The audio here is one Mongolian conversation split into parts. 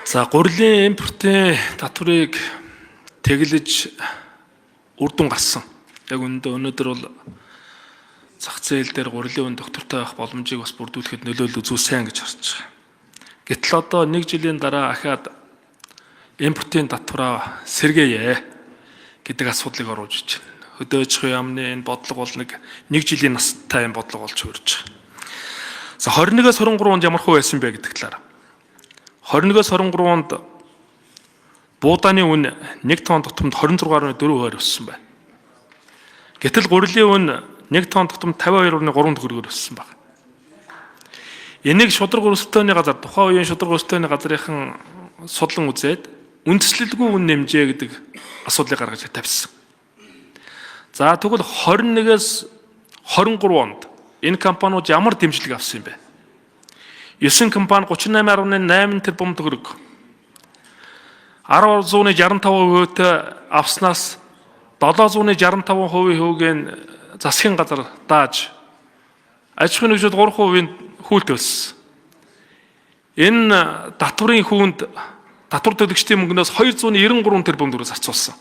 За гурилын импортын татварыг тэглэж үр дүн гарсан. Яг өнөөдөр бол зах зээл дээр гурилын үн доктортой байх боломжийг бас бүрдүүлэхэд нөлөөлөл үзүүлсэн гэж харж байгаа. Гэтэл одоо 1 жилийн дараа ахаад импортын татвараа сэргээе гэдэг асуудлыг оруулж байна. Хөдөөж яамны энэ бодлого бол нэг жилийн настай юм бодлого болж хөрж байгаа. За 21-с 23 онд ямар хөө байсан бэ гэдэг талаар. 21-с 23 онд буудааны үн 1 тонн тутамд 26.4 хувиар өссөн байна. Гэтэл гурилын үн 1 тонн тутамд 52.3 төгрөгөөр өссөн байна. Энийг шудраг өрсөлдөөний газар, тухайн үеийн шудраг өрсөлдөөний газрынхан судлан үзээд үндэслэлгүй үн нэмжээ гэдэг асуудлыг гаргаж тавьсан. За тэгвэл 21-с 23 онд энэ компаниуд ямар дэмжлэг авсан юм бэ? 9 компани 38.8 тэрбум төгрөг 10.65%-тэй авснаас 7.65%-ийн засгийн газар дааж аж ахуйн нэгжүүд 3%-ийн хүлт өссөн. Энэ татварын хүүнд татвар төлөгчдийн мөнгнөөс 293 тэрбум төгрөг зарцуулсан.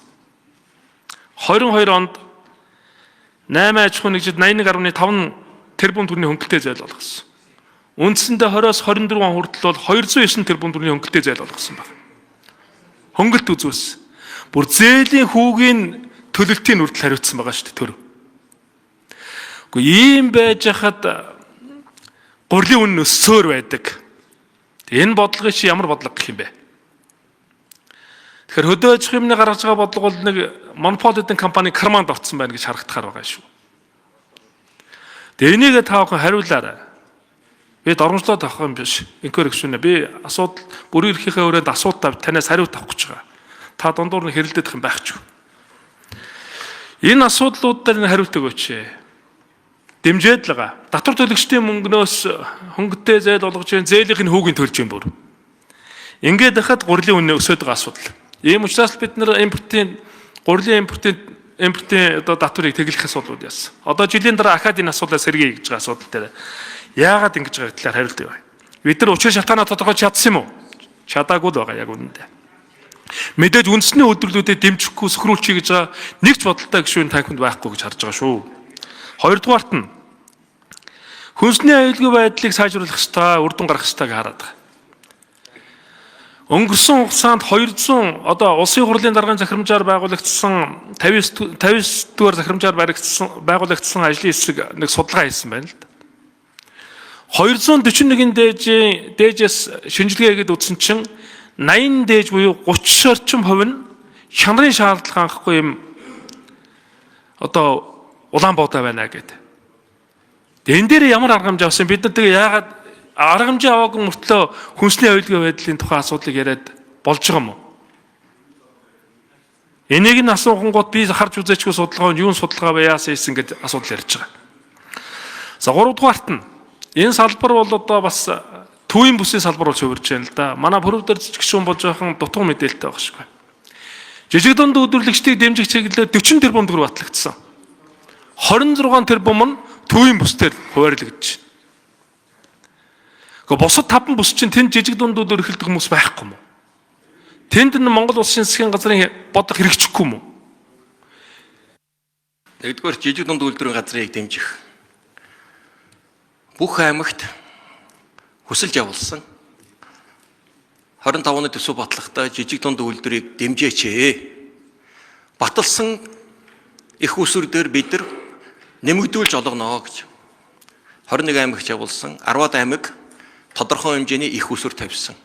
22 онд 8 аж ахуйн нэгжид 81.5 тэрбум төгрөгийн хөнгөлтэй зээл болгосон. Үндсэндээ 20-с 24 он хүртэл бол 209 тэрбум төгрөгийн хөнгөлтэй зээл болгосон байна. Хөнгөлт үзүүлсэн. Бүр зээлийн хүүгийн төлөлтийн үрдэл хариуцсан байгаа шүү дээ төр. Гэхдээ ийм байж хахад гурилын үн өссөөр байдаг. Энэ бодлого чи ямар бодлого гэх юм бэ? Тэгэхээр хөдөө аж ахуйн гаргаж байгаа бодлого бол нэг монопол эдэн компани карманд орцсон байна гэж харагдахаар байгаа шүү. Тэгээ энийг та бүхэн хариулаарай. Би дормжлоод авах юм биш. Инкор гүшүүнэ. Би асуудал бүрийн эрхийнхээ өрөөнд асуудал танаас хариулт авах гэж байгаа. Та дундуур нь хэрэлдэх юм байх ч. Энэ асуудлууд дээр хариулт өгөөч. Дэмжээд л байгаа. Татвар төлөгчдийн мөнгнөөс хөнгөтэй зээл болгож байгаа зээлийнх нь хүүгийн төлж юм бүр. Ингээд дахад гурилын үнэ өсөд байгаа асуудал. Ийм учраас бид нар гурилын импортын одоо татварыг тэглэх асуудлууд яасан. Одоо жилийн дараа ахаад энэ асуудлаа сэргээе гэж байгаа асуудал дээр яагаад ингэж байгаа талаар хариулт өгье. Бид нар учир шалтгаанаа тодорхойлж чадсан юм уу? Чадаагүй л байгаа яг үнэндээ. Мэдээж үндэсний үйлдвэрлэлүүдэд дэмжихгүй сөхрүүлчихье гэж байгаа нэг ч бодолтой гишүүн танхимд байхгүй гэж харж байгаа шүү. Хоёрдугаарт нь хүнсний аюулгүй байдлыг сайжруулах ёстой, үр дүн гаргах ёстой гэж хараад байгаа. Өнгөрсөн хугацаанд 200 одоо улсын хурлын даргын захирамжаар байгуулагдсан 59 дугаар захирамжаар байгуулагдсан ажлын хэсэг нэг судалгаа хийсэн байна л да. 241 дээжээс шинжилгээ хийгээд үзсэн чинь 80 дээж буюу 30 орчим хувь нь хянарын шаардлага хангахгүй юм одоо улаан буудай байна гэдэг. Энэ дээр ямар арга хэмжээ авсан бид нар тэгээ яагаад арга хэмжээ аваагүй мөртлөө хүнсний аюулгүй байдлын тухай асуудлыг яриад болж байгаа юм уу? Энийг нь асуухангууд би харж үзээчгүй судалгаа нь юу судалгаа вэ яасан хийсэн гэдэг асуудал ярьж байгаа. За 3 дугаарт нь энэ салбар бол одоо бас төвийн бүсийн салбар болж хувирж байна л да. Манай Пүрэв дээр гишүүн болж байхан дутуу мэдээлэлтэй байгаа шүү. Жижиг дунд үйлдвэрлэгчдийг дэмжих чиглэлээр 40 тэрбум төгрөг батлагдсан. 26 тэрбум нь төвийн бүсдээр хуваарлагдаж байна. Гэхдээ бусад 5 бүс чинь тэнд жижиг дунд үйлдвэрлэх хүмүүс байхгүй юм уу? Тэнд нь Монгол Улсын засгийн газрын бодох хэрэгжихгүй юм уу? Нэгдүгээр жижиг дунд үйлдвэрийн газрыг дэмжих. Бүх аймагт хүсэлж явуулсан 25 оны төсөв батлагтай жижиг дунд үйлдвэрийг дэмжээч. Баталсан их усүр дээр бид нар нэмэгдүүлж олгоно гэж. 21 аймагт явуулсан 10-аад аймаг тодорхой хэмжээний их усүр тавьсан.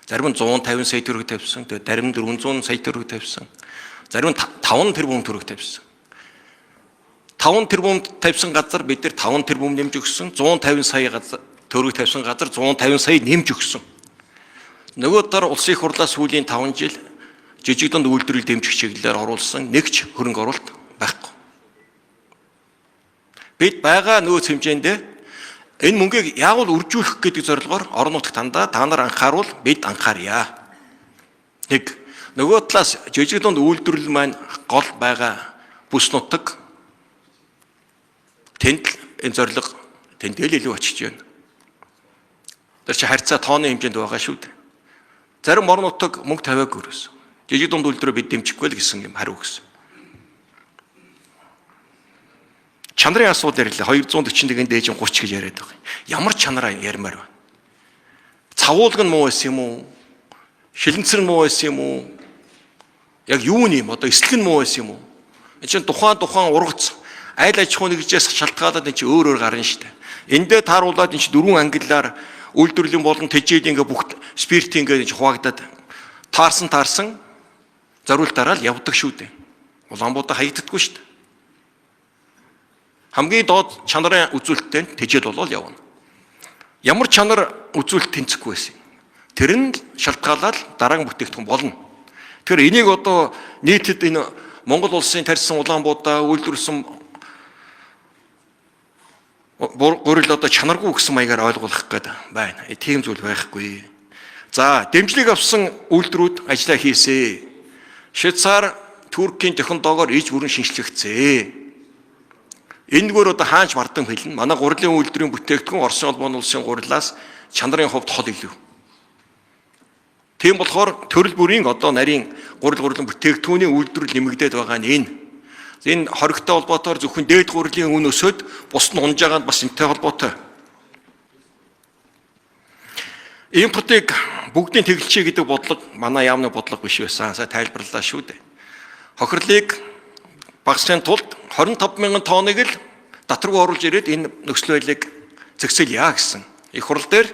Зарим нь 150 сая төгрөг тавьсан, зарим нь 400 сая төгрөг тавьсан. Зарим нь 5 тэрбум төгрөг тавьсан. 5 тэрбум тавьсан газар бид нар 5 тэрбум нэмж өгсөн, 150 сая төгрөг тавьсан газар 150 сая нэмж өгсөн. Нөгөө дараа улсын хурлаас сүүлийн 5 жил жижиг дунд үйлдвэрлэл дэмжих чиглэлээр оруулсан нэг ч хөрөнгө оруулалт байхгүй. Бид байгаа нөөц хэмжээндээ энэ мөнгийг яавал үржүүлэх гэдэг зорилгоор орон нутагт та нар анхааруул бид анхаарья. Нэг нөгөө талаас жижиг дунд үйлдвэрлэл маань гол байгаа бүс нутаг тэнд энэ зорилго тэнд илүү очиж байна. Тэр чи харьцаа тооны хэмжээнд байгаа шүү дээ. Зарим орон нутаг мөнгө тавиагүй гэсэн. Жижиг дунд үйлдвэрээ бид дэмжихгүй л гэсэн юм хариу гэсэн. Чанарын асуудал ярьлаа. 241-ийн дээж 30 гэж яриад байгаа. Ямар чанараа ярмаар байна? Цавуулга нь муу байсан юм уу? Шилэнцэр нь муу байсан юм уу? Яг юу нэм одоо эслэг нь муу байсан юм уу? Энэ чинь тухайн ургац айл аж ахуйн нэгжээс шалтгаалаад энэ чинь өөр гарна шүү дээ. Эндээ тааруулаад энэ чинь 4 ангиллаар үйлдвэрлэлийн болон тэжээл ингээ бүх спирт ингээ хуваагдаад таарсан зориултаараа л явдаг шүү дээ. Улаанбуудаа хаягддаггүй шүү дээ. Хамгийн доод чанарын үзүүлэлттэй тэжээл болол явна. Ямар чанар үзүүлэлт тэнцэхгүй байсан. Тэр нь шалтгаалаад дараагийн бүтээгдэхүүн болно. Тэгэхээр энийг одоо нийтэд энэ Монгол улсын тарьсан улаанбуудаа үйлдвэрлэсэн гурил одоо чанаргүй гэсэн маягаар ойлгуулах гээд байна. Тийм зүйл байхгүй. За, дэмжлэг авсан үйлдвэрүүд ажиллаа хийсэ. Швейцар, Туркийн технологиор иж бүрэн шинжлэгцээ. Эндгээр одоо хаанч мардан хэлнэ. Манай гурилын үйлдвэрийн бүтээгдэхүүн Оросын улбаны улсын гурилаас чанарын хувьд хол илүү. Тийм болохоор төрөл бүрийн одоо нарийн гурилын бүтээгдэхүүний үйлдвэрлэл нэмэгдээд байгаа нь энэ. Энэ хоригтой холбоотойгоор зөвхөн дээд гурилын үн өсөд бус нь унж байгаа нь бас энэтэй холбоотой. Импортыг бүгдийн тэглэлчээ гэдэг бодлого манай яамны бодлого биш байсан. Сая тайлбарлалаа шүү дээ. Хохирлыг багасгахын тулд 25,000 тонныг л татвар руу оруулж ирээд энэ нөхцөл байдлыг зэгсэлье гэсэн. Их хурл дээр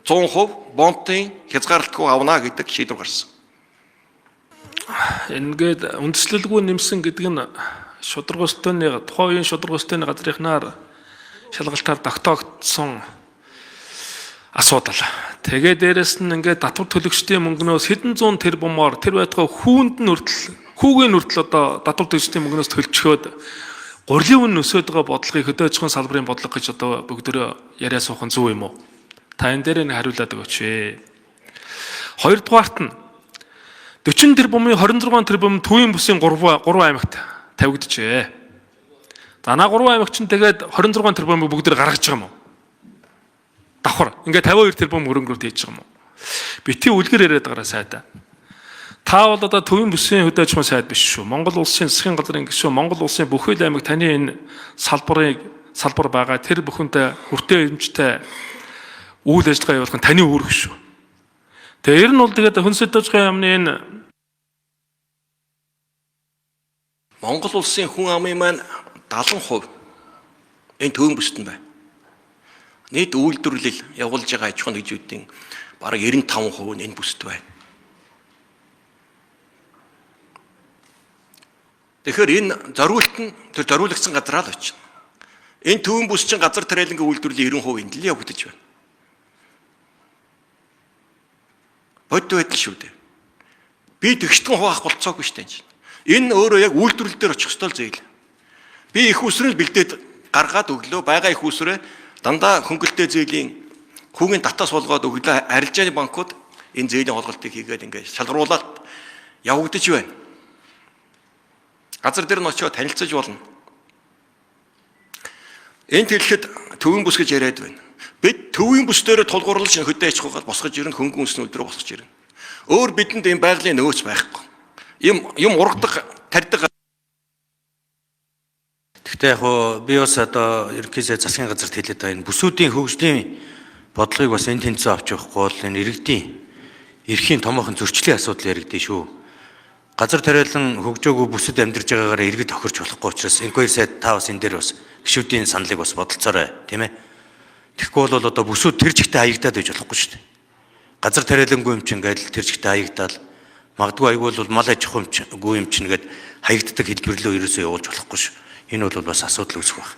100% бонтын хязгаарлалтгүй авна гэдэг шийдвэр гарсан. Ингээд үндэслэлгүй нэмсэн гэдэг нь шударга өстөний тухайн үеийн шударга өстөний газрынхнаар шалгалтаар тогтоогдсон асуудал. Тэгээ дээрэс нь ингээд татвар төлөгчдийн мөнгнөөс хэдэн зуун тэрбумаар тэр байтугай хүүгийн хүртэл одоо татвар төлөгчдийн мөнгнөөс төлчгөөд гурилын үн өсөд байгаа бодлогыг хөдөө аж ахуйн салбарын бодлого гэж одоо бүгдөө яриа суухан зөв юм уу? Та энэ дээр нэг хариулаад өгөөч ээ. Хоёрдугаарт нь 40 тэрбумын 26 тэрбум төвийн бүсийн 3 аймагт тавигджээ. Данаа 3 аймагч нь тэгээд 26 тэрбумыг бүгдээр гаргаж байгаа юм уу? Давхар. Ингээ 52 тэрбум хөрөнгөөр хийж байгаа юм уу? Бити үлгэр яриад байгаараа сайдаа. Та бол одоо төвийн бүсийн хөдөө аж ахуйн сайд биш шүү. Монгол улсын засгийн газрын гишүүн Монгол улсын бүхэл аймаг таны энэ салбар байгаа тэр бүхэнтэй хүртээ хэмжтэй үйл ажиллагаа явуулах нь таны үүрэг шүү. Тэгээ ер нь бол тэгээд хүнсэд аж ахуйн яамны энэ Монгол улсын хүн амын маань 70% энэ төвийн бүсэд нь байна. Нийт үйлдвэрлэл явуулж байгаа аж ахуйн нэгжүүдийн бараг 95% нь энэ бүсэд байна. Тэгэхээр энэ зориулт нь тэр зориулагдсан газараа л очино. Энэ төвийн бүс чинь газар тариалангийн үйлдвэрлэлийн 90% энд л явагдаж байна. Бодит байдал шүү дээ. Би тэгштгэн хуваах болцоогүй шүү дээ. Энэ өөрөө яг үйлдвэрлэл дээр очих ёстой л зээл. Би их усрыг бэлдээд гаргаад өглөө байгаа их усрээ дандаа хөнгөлтэй зээлийн хүүгийн татаас болгоод өглөө арилжааны банкуд энэ зээлийн холголтыг хийгээд ингээд шалгаруулаад явагдаж байна. Газар дээр нь очиод танилцаж болно. Энд хэлэхэд төвийн бүс гэж яриад байна. Бид төвийн бүс дээр тулгуурлаж хөдөө аж ахуйгаа босгож ирнэ, хөнгөн үндэсний үйлдвэрээ босгож ирнэ. Өөр бидэнд энэ байгалийн нөөц байхгүй. Юм ургадаг, тарьдаг. Гэхдээ яг би бас одоо ерөнхийдөө засгийн газарт хэлээд байгаа энэ бүсүүдийн хөгжлийн бодлогыг бас энэ тэнцээ авч явахгүй бол энэ иргэдийн эрхийн томоохон зөрчлийн асуудал яригдэн шүү. Газар тариалан хөгжөөгүй бүсэд амьдарч байгаагаараа иргэд тохирч болохгүй учраас инквайр сайд та бас энэ дээр бас гишүүдийн саналыг бас бодолцоорой, тийм ээ. Тэгэхгүй бол одоо бүсүүд тэр чигтээ хаягдаад байж болохгүй шүү дээ. Газар тариалангүй юм чинь ингээл тэр чигтээ хаягдаал магадгүй айгүй бол мал аж ахуйгүй юм чинь гээд хаягддаг хэлбэрлөө ерөөсөө явуулж болохгүй шүү. Энэ бол бас асуудал үүсэх байх.